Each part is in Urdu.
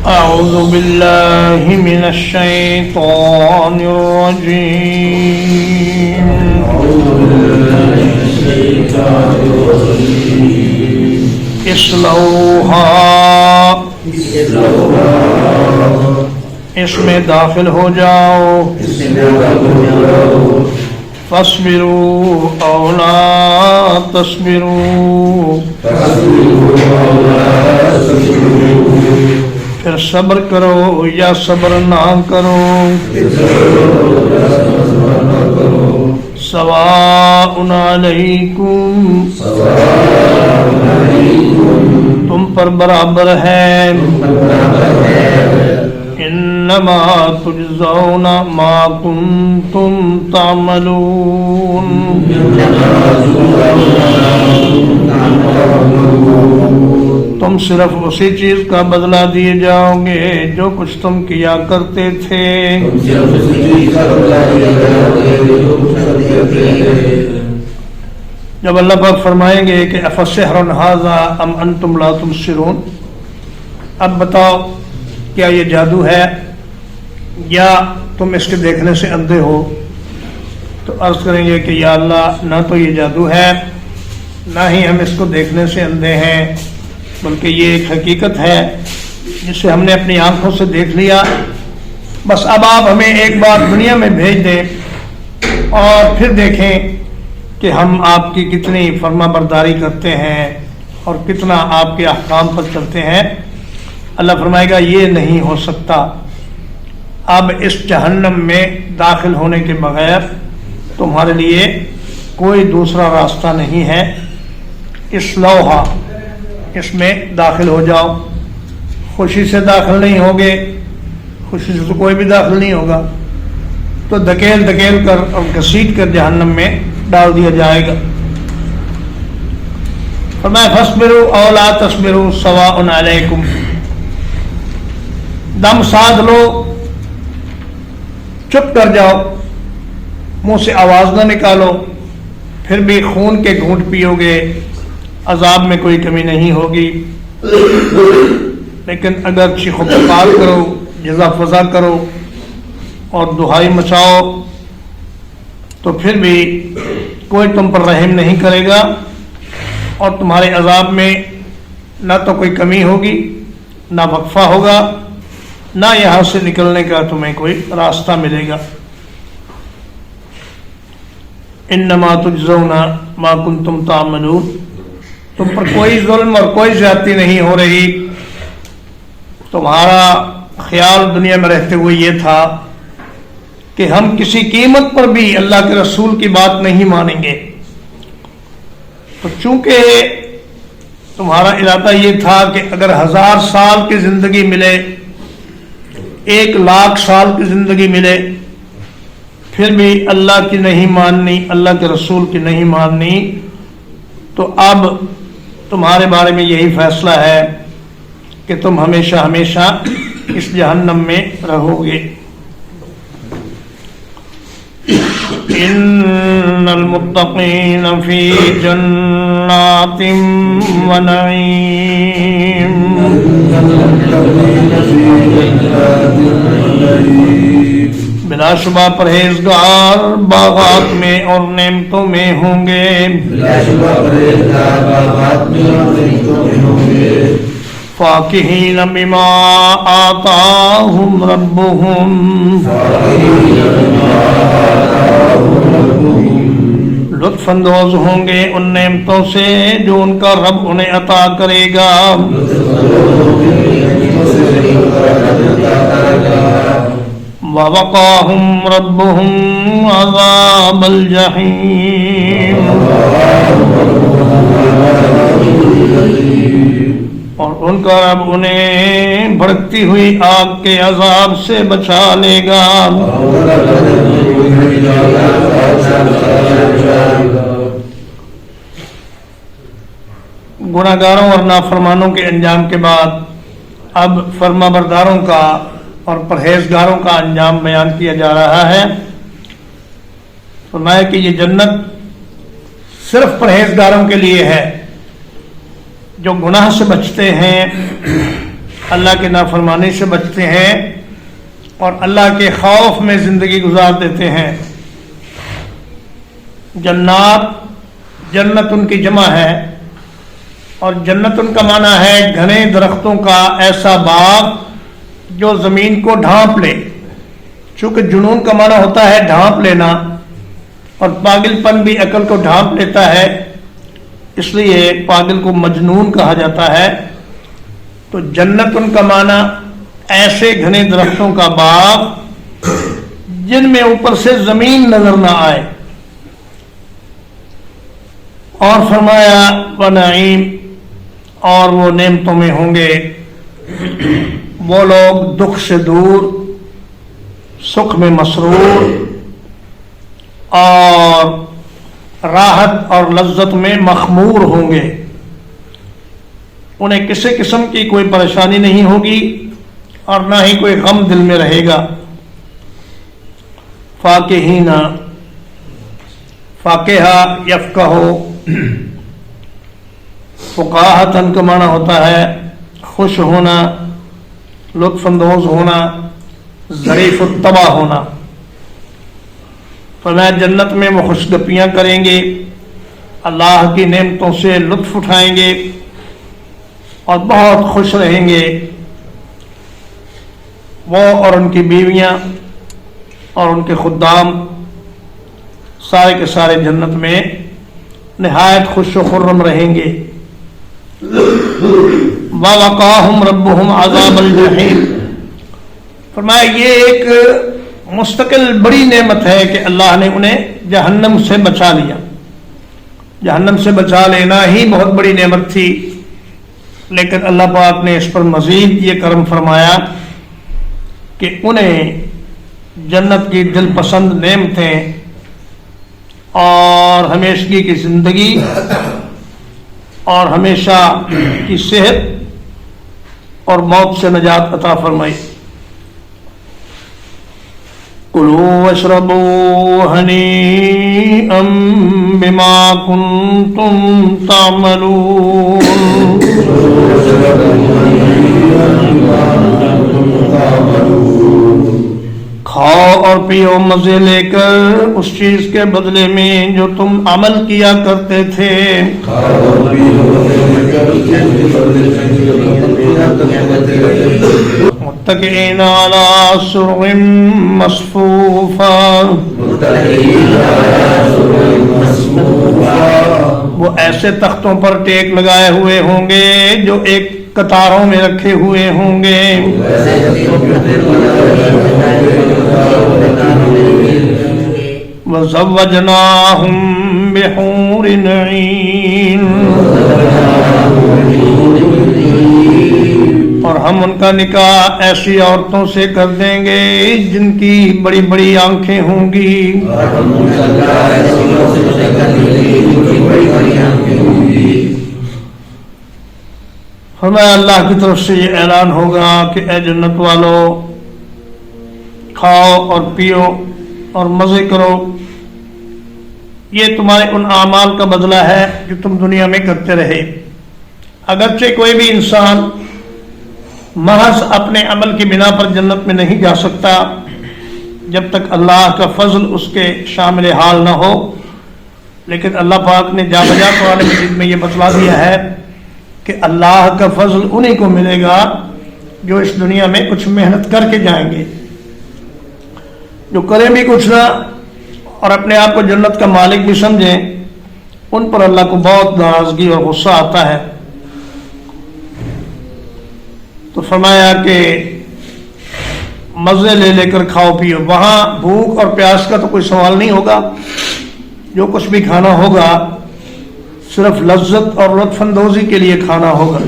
أعوذ بالله من الشيطان الرجيم اصلوها اس میں داخل ہو جاؤ فاصبروا أو لا تصبروا پھر صبر کرو یا صبر نہ کرو سواء علیکم تم پر برابر ہے انما تجزون ما کنتم تعملون تم صرف اسی چیز کا بدلہ دیے جاؤ گے جو کچھ تم کیا کرتے تھے جب اللہ پاک فرمائیں گے کہ افسحر ھذا ام انتم لا تبصرون، اب بتاؤ کیا یہ جادو ہے یا تم اس کے دیکھنے سے اندھے ہو؟ تو عرض کریں گے کہ یا اللہ نہ تو یہ جادو ہے نہ ہی ہم اس کو دیکھنے سے اندھے ہیں، بلکہ یہ ایک حقیقت ہے جسے ہم نے اپنی آنکھوں سے دیکھ لیا، بس اب آپ ہمیں ایک بار دنیا میں بھیج دیں اور پھر دیکھیں کہ ہم آپ کی کتنی فرما برداری کرتے ہیں اور کتنا آپ کے احکام پر چلتے ہیں۔ اللہ فرمائے گا یہ نہیں ہو سکتا، اب اس جہنم میں داخل ہونے کے بغیر تمہارے لیے کوئی دوسرا راستہ نہیں ہے، اصلوہا اس میں داخل ہو جاؤ۔ خوشی سے داخل نہیں ہوگے، خوشی سے تو کوئی بھی داخل نہیں ہوگا، تو دھکیل دھکیل کر اور گھسیٹ کر جہنم میں ڈال دیا جائے گا۔ فرمایا فاصبروا او لا تصبروا سواء علیکم، دم سادھ لو، چپ کر جاؤ، منہ سے آواز نہ نکالو، پھر بھی خون کے گھونٹ پیو گے، عذاب میں کوئی کمی نہیں ہوگی، لیکن اگر چیخ و پکار کرو، جزا فضا کرو اور دہائی مچاؤ تو پھر بھی کوئی تم پر رحم نہیں کرے گا اور تمہارے عذاب میں نہ تو کوئی کمی ہوگی نہ وقفہ ہوگا، نہ یہاں سے نکلنے کا تمہیں کوئی راستہ ملے گا۔ انما تجزون ما کنتم تعملون، تم پر کوئی ظلم اور کوئی زیادتی نہیں ہو رہی، تمہارا خیال دنیا میں رہتے ہوئے یہ تھا کہ ہم کسی قیمت پر بھی اللہ کے رسول کی بات نہیں مانیں گے، تو چونکہ تمہارا ارادہ یہ تھا کہ اگر 1000 سال کی زندگی ملے، 1,00,000 سال کی زندگی ملے، پھر بھی اللہ کی نہیں ماننی، اللہ کے رسول کی نہیں ماننی، تو اب تمہارے بارے میں یہی فیصلہ ہے کہ تم ہمیشہ ہمیشہ اس جہنم میں رہو گے۔ ان المتقین فی جنات و نعیم، بلا شبہ پرہیزگار باغات میں اور نعمتوں میں ہوں گے، فاکہین بما آتاہم ربہم، لطف اندوز ہوں گے ان نعمتوں سے جو ان کا رب انہیں عطا کرے گا، وَوَقَاهُمْ رَبُّهُمْ عَذَابَ الْجَحِيمِ، اور ان کا رب انہیں بھڑکتی ہوئی آگ کے عذاب سے بچا لے گا۔ گناہگاروں اور نافرمانوں کے انجام کے بعد اب فرما برداروں کا اور پرہیزگاروں کا انجام بیان کیا جا رہا ہے۔ فرمایا کہ یہ جنت صرف پرہیزگاروں کے لیے ہے، جو گناہ سے بچتے ہیں اللہ کی نافرمانی سے بچتے ہیں اور اللہ کے خوف میں زندگی گزار دیتے ہیں۔ جنات، جنت ان کی جمع ہے، اور جنت ان کا معنی ہے گھنے درختوں کا ایسا باغ جو زمین کو ڈھانپ لے۔ چونکہ جنون کا معنی ہوتا ہے ڈھانپ لینا، اور پاگل پن بھی عقل کو ڈھانپ لیتا ہے، اس لیے پاگل کو مجنون کہا جاتا ہے۔ تو جنت ان کا معنی ایسے گھنے درختوں کا باغ جن میں اوپر سے زمین نظر نہ آئے۔ اور فرمایا ونعیم، اور وہ نعمتوں میں ہوں گے وہ لوگ دکھ سے دور، سکھ میں مسرور، اور راحت اور لذت میں مخمور ہوں گے۔ انہیں کسی قسم کی کوئی پریشانی نہیں ہوگی اور نہ ہی کوئی غم دل میں رہے گا۔ فاکہین، فاکہہ یفقہ، فقاہتن کا معنی ہوتا ہے خوش ہونا، لطف اندوز ہونا، ظریف الطبع ہونا۔ فرمایا جنت میں وہ خوش گپیاں کریں گے، اللہ کی نعمتوں سے لطف اٹھائیں گے اور بہت خوش رہیں گے۔ وہ اور ان کی بیویاں اور ان کے خدام سارے کے سارے جنت میں نہایت خوش و خرم رہیں گے۔ وَوَقَاهُمْ رَبُّهُمْ عَذَابَ الْجَحِيمِ، فرمایا یہ ایک مستقل بڑی نعمت ہے کہ اللہ نے انہیں جہنم سے بچا لیا۔ جہنم سے بچا لینا ہی بہت بڑی نعمت تھی، لیکن اللہ پاک نے اس پر مزید یہ کرم فرمایا کہ انہیں جنت کی دل پسند نعمتیں اور ہمیشگی کی زندگی اور ہمیشہ کی صحت اور موت سے نجات عطا فرمائی۔ کلوا واشربوا ہنیئا بما کنتم تعملون، کھاؤ اور پیو مزے لے کر اس چیز کے بدلے میں جو تم عمل کیا کرتے تھے۔ متکئین علی سرر مصفوفہ، وہ ایسے تختوں پر ٹیک لگائے ہوئے ہوں گے جو ایک قطاروں میں رکھے ہوئے ہوں گے۔ وَزَوَّجْنَاهُمْ بِحُورٍ عِينٍ، اور ہم ان کا نکاح ایسی عورتوں سے کر دیں گے جن کی بڑی بڑی آنکھیں ہوں گی۔ ہمیں اللہ کی طرف سے یہ اعلان ہوگا کہ اے جنت والو، کھاؤ اور پیو اور مزے کرو، یہ تمہارے ان اعمال کا بدلہ ہے جو تم دنیا میں کرتے رہے۔ اگرچہ کوئی بھی انسان محض اپنے عمل کی بنا پر جنت میں نہیں جا سکتا جب تک اللہ کا فضل اس کے شامل حال نہ ہو، لیکن اللہ پاک نے جا بجا قرآن مجید میں یہ بتلا دیا ہے کہ اللہ کا فضل انہی کو ملے گا جو اس دنیا میں کچھ محنت کر کے جائیں گے۔ جو کریں بھی کچھ نہ اور اپنے آپ کو جنت کا مالک بھی سمجھیں، ان پر اللہ کو بہت ناراضگی اور غصہ آتا ہے۔ تو فرمایا کہ مزے لے لے کر کھاؤ پیو، وہاں بھوک اور پیاس کا تو کوئی سوال نہیں ہوگا، جو کچھ بھی کھانا ہوگا صرف لذت اور لطف اندوزی کے لیے کھانا ہوگا۔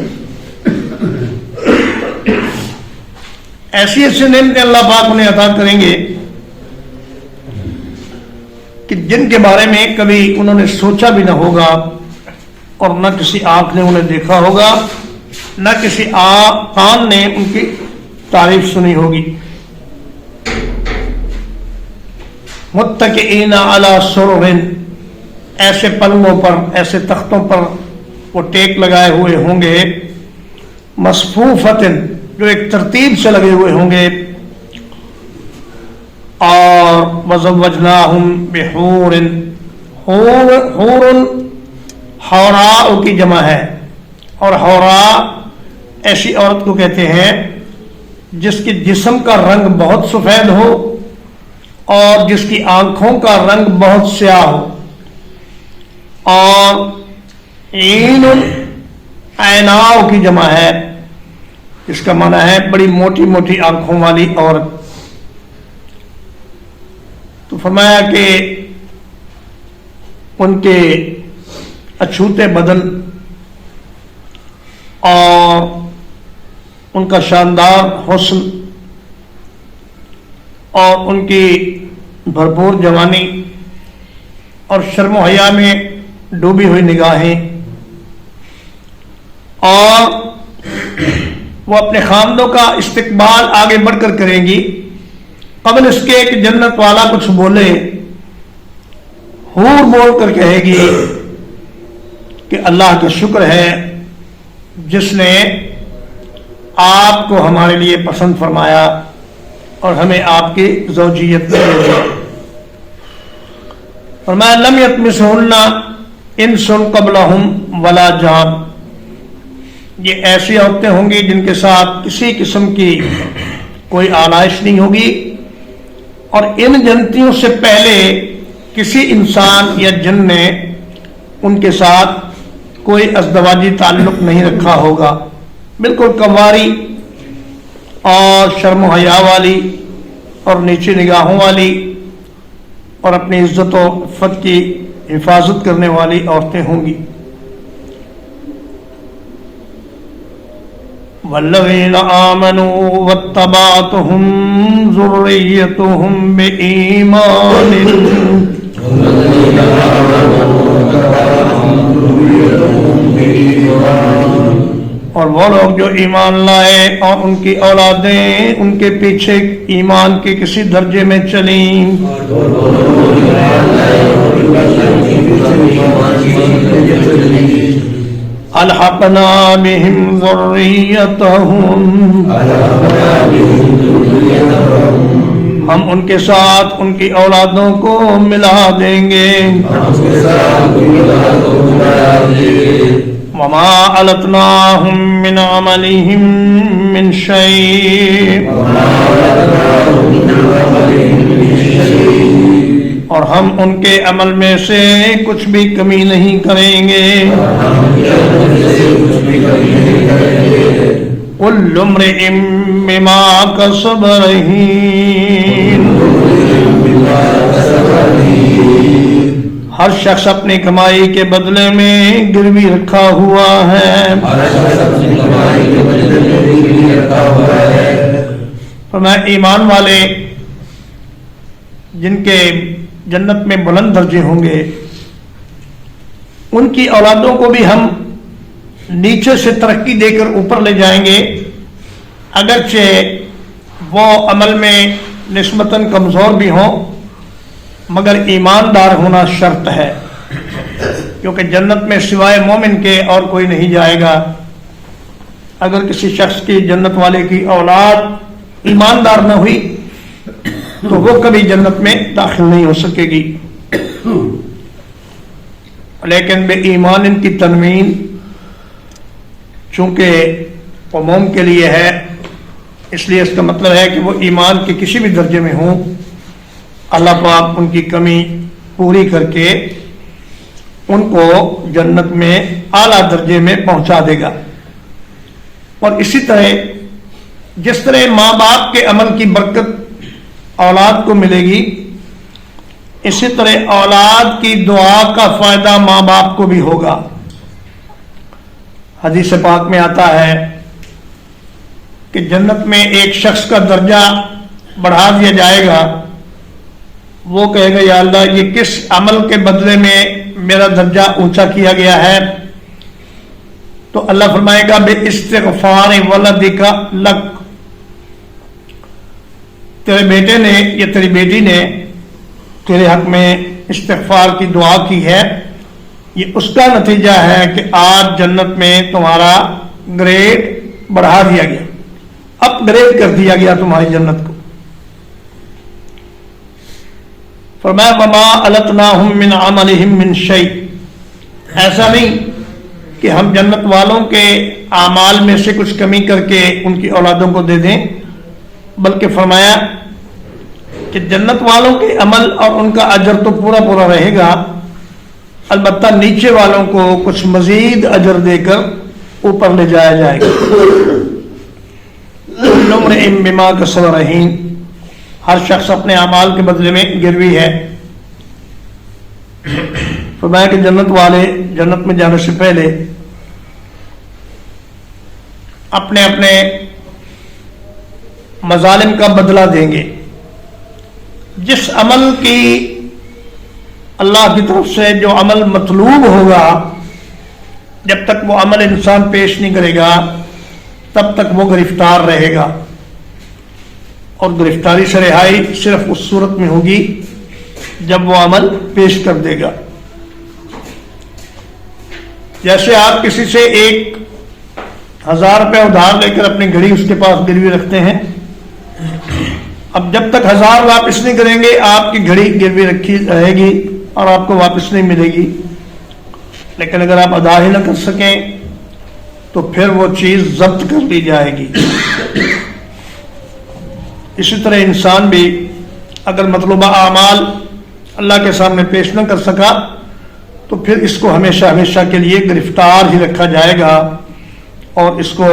ایسی ایسی نعمتیں اللہ پاک انہیں عطا کریں گے کہ جن کے بارے میں کبھی انہوں نے سوچا بھی نہ ہوگا اور نہ کسی آنکھ نے انہیں دیکھا ہوگا، نہ کسی کان نے ان کی تعریف سنی ہوگی۔ متکئین علی سرر، ایسے پلنگوں پر، ایسے تختوں پر وہ ٹیک لگائے ہوئے ہوں گے، مصفوفۃ، جو ایک ترتیب سے لگے ہوئے ہوں گے. اور وزوجناہم بحور، حور حوراء کی جمع ہے، اور حوراء ایسی عورت کو کہتے ہیں جس کی جسم کا رنگ بہت سفید ہو اور جس کی آنکھوں کا رنگ بہت سیاہ ہو. اور عین عیناء کی جمع ہے، اس کا معنی ہے بڑی موٹی موٹی آنکھوں والی عورت. تو فرمایا کہ ان کے اچھوتے بدن اور ان کا شاندار حسن اور ان کی بھرپور جوانی اور شرم و حیا میں ڈوبی ہوئی نگاہیں، اور وہ اپنے خاندوں کا استقبال آگے بڑھ کر کریں گی. قبل اس کے کہ جنت والا کچھ بولے، حور بول کر کہے گی کہ اللہ کا شکر ہے جس نے آپ کو ہمارے لیے پسند فرمایا اور ہمیں آپ کی زوجیت میں دے دیا. فرمایا لم یطمثہن انس قبلہم ولا جان، یہ ایسی عورتیں ہوں گی جن کے ساتھ کسی قسم کی کوئی آلائش نہیں ہوگی، اور ان جنتیوں سے پہلے کسی انسان یا جن نے ان کے ساتھ کوئی ازدواجی تعلق نہیں رکھا ہوگا. بالکل کنواری اور شرم و حیا والی اور نیچی نگاہوں والی اور اپنی عزت و عفت کی حفاظت کرنے والی عورتیں ہوں گی. والذین آمنوا واتبعتهم ذریتهم بإیمان، اور وہ لوگ جو ایمان لائے اور ان کی اولادیں ان کے پیچھے ایمان کے کسی درجے میں چلیں. الحقنا بهم ذریتهم، ہم ان کے ساتھ ان کی اولادوں کو ملا دیں گے. وما علتناهم من عملهم من شيء، اور ہم ان کے عمل میں سے کچھ بھی کمی نہیں کریں گے. کل امرئ بما کسب رہین، ہر شخص اپنی کمائی کے بدلے میں گروی رکھا ہوا ہے. فرمایا ایمان والے جن کے جنت میں بلند درجے ہوں گے، ان کی اولادوں کو بھی ہم نیچے سے ترقی دے کر اوپر لے جائیں گے، اگرچہ وہ عمل میں نسبتاً کمزور بھی ہوں، مگر ایماندار ہونا شرط ہے، کیونکہ جنت میں سوائے مومن کے اور کوئی نہیں جائے گا. اگر کسی شخص کی جنت والے کی اولاد ایماندار نہ ہوئی تو وہ کبھی جنت میں داخل نہیں ہو سکے گی. لیکن بے ایمان ان کی تنوین چونکہ عموم کے لیے ہے، اس لیے اس کا مطلب ہے کہ وہ ایمان کے کسی بھی درجے میں ہوں، اللہ پاک ان کی کمی پوری کر کے ان کو جنت میں اعلیٰ درجے میں پہنچا دے گا. اور اسی طرح جس طرح ماں باپ کے عمل کی برکت اولاد کو ملے گی، اسی طرح اولاد کی دعا کا فائدہ ماں باپ کو بھی ہوگا. حدیث پاک میں آتا ہے کہ جنت میں ایک شخص کا درجہ بڑھا دیا جائے گا. وہ کہے گا یا اللہ یہ کس عمل کے بدلے میں میرا درجہ اونچا کیا گیا ہے؟ تو اللہ فرمائے گا بے استغفار ولدک لک، تیرے بیٹے نے یا تیری بیٹی نے تیرے حق میں استغفار کی دعا کی ہے، یہ اس کا نتیجہ ہے کہ آج جنت میں تمہارا گریڈ بڑھا دیا گیا. اپ گریڈ کر دیا گیا تمہاری جنت کو. فرمایا وما التناہم من عملہم من شیء، ایسا نہیں کہ ہم جنت والوں کے اعمال میں سے کچھ کمی کر کے ان کی اولادوں کو دے دیں، بلکہ فرمایا کہ جنت والوں کے عمل اور ان کا اجر تو پورا پورا رہے گا، البتہ نیچے والوں کو کچھ مزید اجر دے کر اوپر لے جایا جائے گا. کل امرئ بما کسب رہین، ہر شخص اپنے اعمال کے بدلے میں گروی ہے. فرمایا کہ جنت والے جنت میں جانے سے پہلے اپنے اپنے مظالم کا بدلہ دیں گے. جس عمل کی اللہ کی طرف سے جو عمل مطلوب ہوگا، جب تک وہ عمل انسان پیش نہیں کرے گا تب تک وہ گرفتار رہے گا، اور گرفتاری سے رہائی صرف اس صورت میں ہوگی جب وہ عمل پیش کر دے گا. جیسے آپ کسی سے 1000 روپے ادھار لے کر اپنی گھڑی اس کے پاس گروی رکھتے ہیں، اب جب تک 1000 واپس نہیں کریں گے آپ کی گھڑی گروی رکھی رہے گی اور آپ کو واپس نہیں ملے گی. لیکن اگر آپ ادا ہی نہ کر سکیں تو پھر وہ چیز ضبط کر لی جائے گی. اسی طرح انسان بھی اگر مطلوبہ اعمال اللہ کے سامنے پیش نہ کر سکا تو پھر اس کو ہمیشہ ہمیشہ کے لیے گرفتار ہی رکھا جائے گا اور اس کو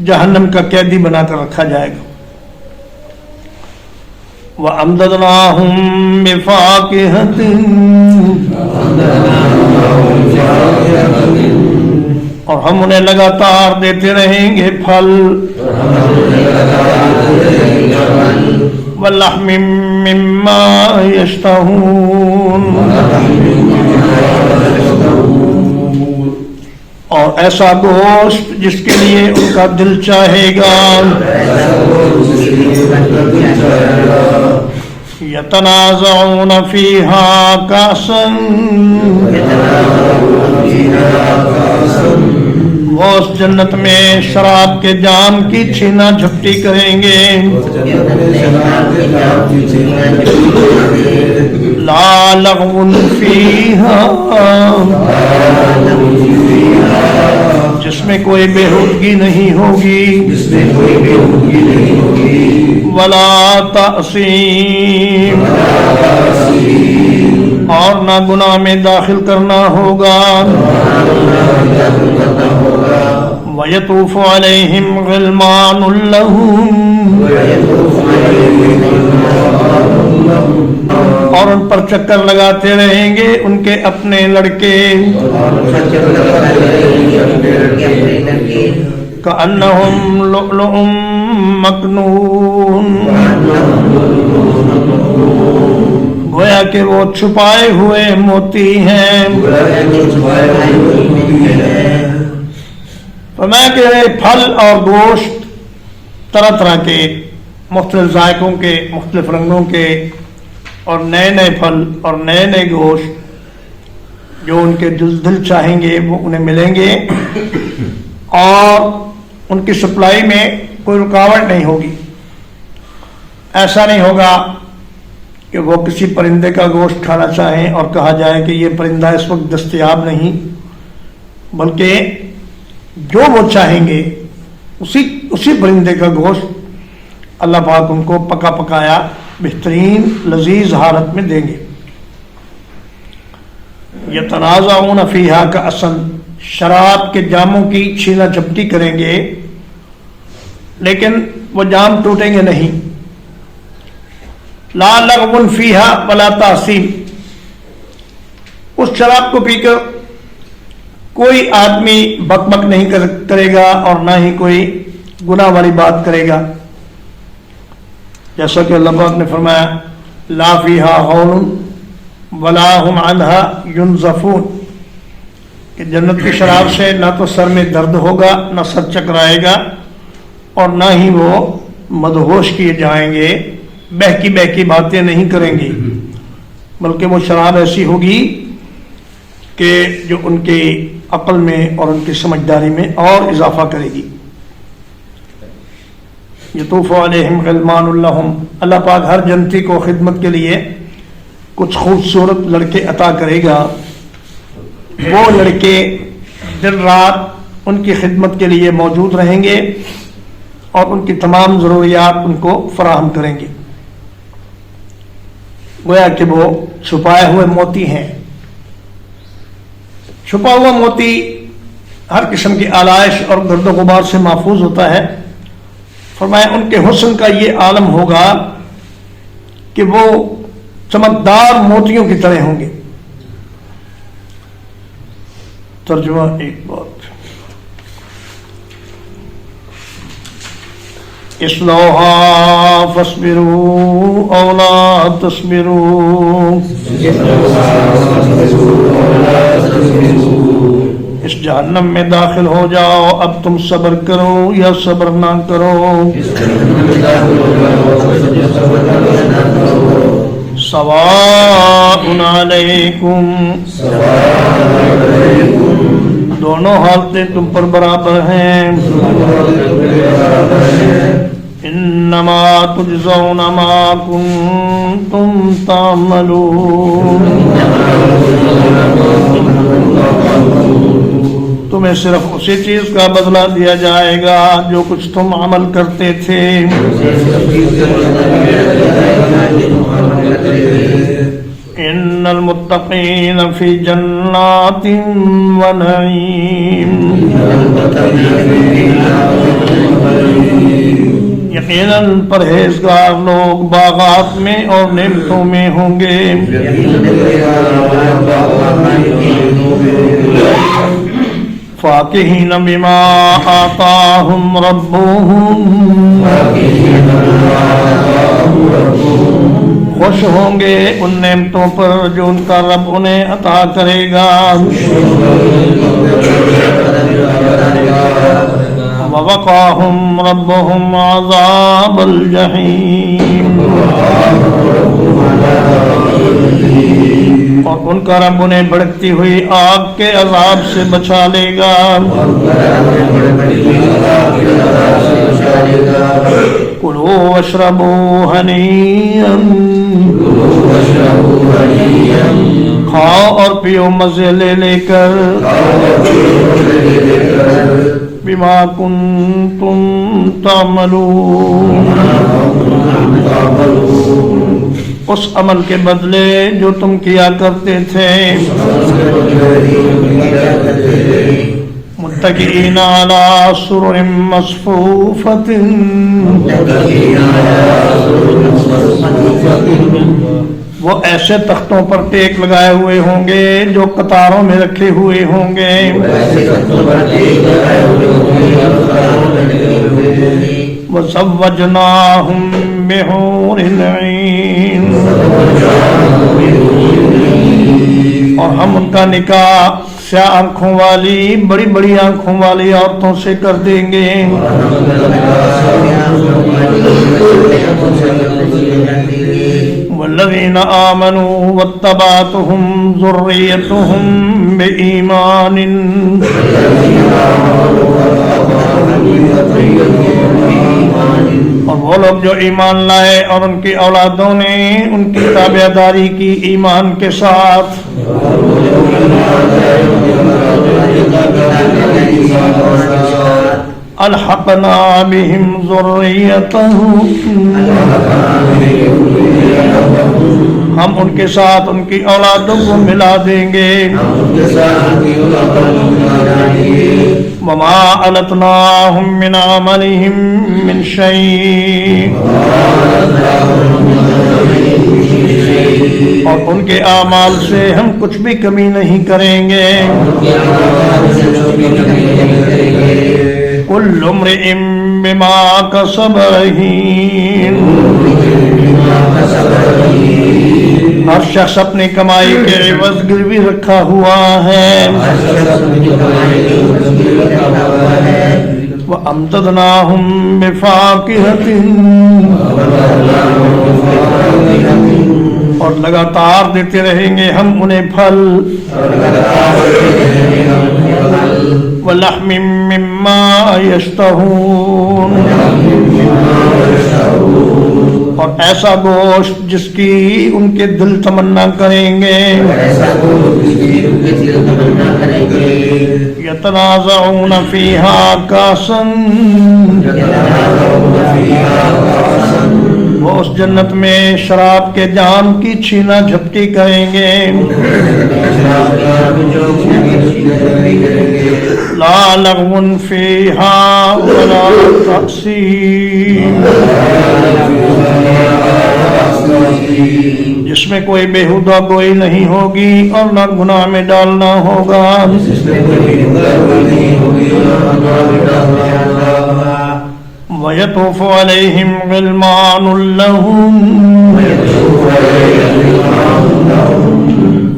جہنم کا قیدی بنا کر رکھا جائے گا. وَأَمْدَدْنَاهُمْ بِفَاكِهَةٍ، اور ہم انہیں لگاتار دیتے رہیں گے پھل، وَلَحْمٍ مِّمَّا يَشْتَهُونَ، اور ایسا گوشت جس کے لیے ان کا دل چاہے گا. یتنازعون فیہا کأسا، وہ اس جنت میں شراب کے جام کی چھینا جھپٹی کریں گے. لا لغو فیہا، جس میں کوئی بےہودگی نہیں ہوگی. ولا تأثیم، اور نہ گناہ میں داخل کرنا ہوگا. وَيَطُوفُ عَلَيْهِمْ غِلْمَانٌ لَهُمْ، اور ان پر چکر لگاتے رہیں گے ان کے اپنے لڑکے. كأنهم لؤلؤ مكنون، گویا کہ وہ چھپائے ہوئے موتی ہیں. فرمایا کہ پھل اور گوشت طرح طرح کے، مختلف ذائقوں کے، مختلف رنگوں کے، اور نئے نئے پھل اور نئے نئے گوشت جو ان کے دل چاہیں گے وہ انہیں ملیں گے، اور ان کی سپلائی میں کوئی رکاوٹ نہیں ہوگی. ایسا نہیں ہوگا کہ وہ کسی پرندے کا گوشت کھانا چاہیں اور کہا جائے کہ یہ پرندہ اس وقت دستیاب نہیں، بلکہ جو وہ چاہیں گے اسی پرندے کا گوشت اللہ پاک ان کو پکا پکایا بہترین لذیذ حالت میں دیں گے. یتنازعون فیہا کأسا، شراب کے جاموں کی چھینا جھپٹی کریں گے لیکن وہ جام ٹوٹیں گے نہیں. لا لغو فیہا ولا تأثیم، اس شراب کو پی کر کوئی آدمی بک بک نہیں کرے گا اور نہ ہی کوئی گناہ والی بات کرے گا. جیسا کہ اللہ پاک نے فرمایا لا فیہا غول ولا هم عنها ينزفون، کہ جنت کی شراب سے نہ تو سر میں درد ہوگا، نہ سر چکرائے گا، اور نہ ہی وہ مدہوش کیے جائیں گے، بہکی بہکی باتیں نہیں کریں گی، بلکہ وہ شراب ایسی ہوگی کہ جو ان کی عقل میں اور ان کی سمجھداری میں اور اضافہ کرے گی. یطوف علیہم غلمان لہم، اللہ پاک ہر جنتی کو خدمت کے لیے کچھ خوبصورت لڑکے عطا کرے گا، وہ لڑکے دن رات ان کی خدمت کے لیے موجود رہیں گے اور ان کی تمام ضروریات ان کو فراہم کریں گے، گویا کہ وہ چھپائے ہوئے موتی ہیں۔ چھپا ہوا موتی ہر قسم کی آلائش اور گرد و غبار سے محفوظ ہوتا ہے۔ فرمایا ان کے حسن کا یہ عالم ہوگا کہ وہ چمکدار موتیوں کی طرح ہوں گے۔ ترجمہ ایک بات، اصلوها فاصبروا او لا تصبروا، اس جہنم میں داخل ہو جاؤ، اب تم صبر کرو یا صبر نہ کرو، سواء علیکم، دونوں حالتیں تم پر برابر ہیں، انما تجزون ما کنتم تعملون، تمہیں صرف اسی چیز کا بدلہ دیا جائے گا جو کچھ تم عمل کرتے تھے۔ ان المتقین فی جنات و نعیم، یقیناً پرہیزگار لوگ باغات میں اور نعمتوں میں ہوں گے، فاکہین بما آتاہم ربہم، خوش ہوں گے ان نعمتوں پر جو ان کا رب انہیں عطا کرے گا، ووقاہم ربہم عذاب الجحیم، اور ان کا رب انہیں بھڑکتی ہوئی آگ کے عذاب سے بچا لے گا۔ کلوا واشربوا ہنیئا، کھاؤ اور پیو مزے لے لے کر، بما کنتم تعملون، اس عمل کے بدلے جو تم کیا کرتے تھے۔ متکئین علی سرر مصفوفۃ، وہ ایسے تختوں پر ٹیک لگائے ہوئے ہوں گے جو قطاروں میں رکھے ہوئے ہوں گے، وَزَوَّجْنَاهُمْ بِحُورٍ عِينٍ، اور ہم ان کا نکاح سیاہ آنکھوں والی بڑی بڑی آنکھوں والی عورتوں سے کر دیں گے، والذین آمنوا واتبعتهم ذریتهم بإیمان، اور وہ لوگ جو ایمان لائے اور ان کی اولادوں نے ان کی تابعداری کی ایمان کے ساتھ، الحقنا بهم ذریتهم، ہم ان کے ساتھ ان کی اولادوں کو ملا دیں گے، وما علتناهم من عملهم من شيء، اور ان کے اعمال سے ہم کچھ بھی کمی نہیں کریں گے۔ کل امرئ بما کسب رہین، ہر شخص اپنی کمائی کے عوض گروی رکھا ہوا ہے۔ وَأَمْدَدْنَاهُمْ بِفَاكِهَةٍ، اور لگاتار دیتے رہیں گے ہم انہیں پھل، وَلَحْمٍ مِّمَّا يَشْتَهُونَ، ایسا گوشت جس کی ان کے دل تمنا کریں گے. یتنازعون فیہا کاسا، وہ اس جنت میں شراب کے جام کی چھینا جھپٹی کریں گے. لا لغو فیہا ولا تأثیم، جس میں کوئی بےہودہ گوئی نہیں ہوگی اور نہ گناہ میں ڈالنا ہوگا. وَيَطُوفُ عَلَيْهِمْ غِلْمَانٌ لَهُمْ،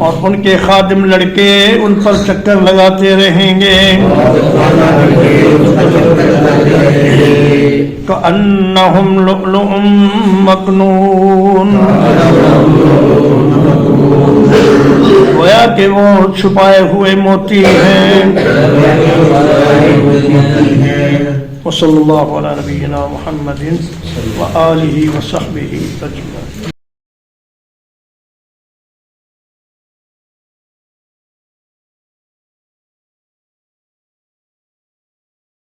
اور ان کے خادم لڑکے ان پر چکر لگاتے رہیں گے. كَأَنَّهُمْ لُؤْلُؤٌ مَكْنُونٌ، گویا کہ وہ چھپائے ہوئے موتی ہیں. وصلی اللہ علی نبینا محمد وآلہ وصحبہ اجمعین.